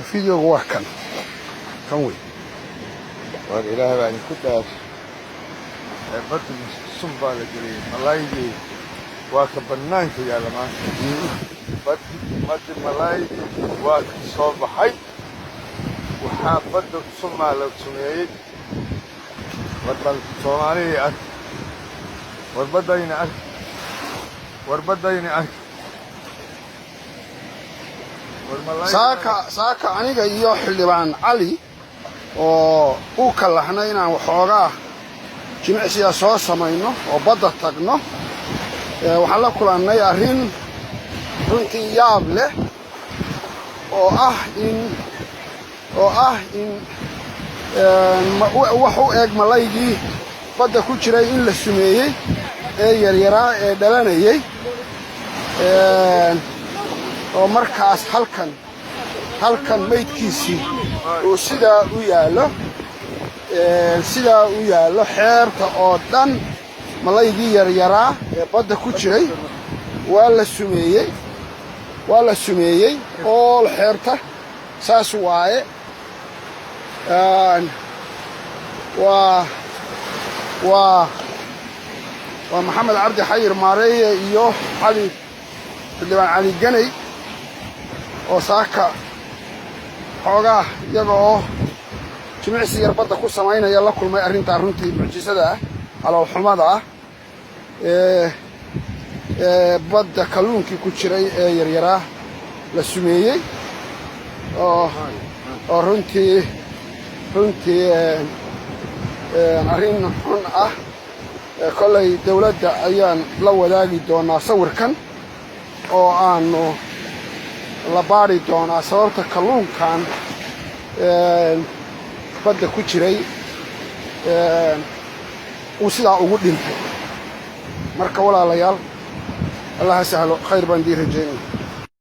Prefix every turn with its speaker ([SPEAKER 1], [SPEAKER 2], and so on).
[SPEAKER 1] فيديو واحد كان وي
[SPEAKER 2] والإله بعد كنت بدل الصنبة لجري ملايدي وكبنان في جالما بدل ملايدي وكصوب حي وحابد الصنبة لو سميت بدل صومالي أك والبدين أك والبدين أك
[SPEAKER 1] saaka aniga iyo xildhibaan cali oo uu kalaxnay inaan waxoogaa jimicsiga soo samayno oo badda tagno waxaan la kulannay arrin runtii yaab leh oo ah in wax u eg malaygii badda ku jiray in la sumeeyey ee yaryaraa ee dhalanayay oo markaas halkan maydkiisii uu sidaa u yaallo xeerta oo dhan malaygii yaryaraa ee badda ku jiray waa la sumeeyey oo xeerta saas waaye waa maxamed cabdi xayir maareeye iyo xildhibaan cali ganay oo saaka xoogaa iyaga oo jimicsi yar badda ku samaynaya la kulmay arrintaa runtii mucjisada ah caloolxumada ah ee badda kalluunkii ku jiray ee yaryaraa la sumeeyey oo runtii arrin xun ah kollay dawladda ayaan la wadaagi doonaa sawirkan oo aanu la baari doonaa sababta kalluunkan badda ku jiray uu sidaa ugu dhintay marka walaalayaal allaha sahlo khayr baan dii rajaynaya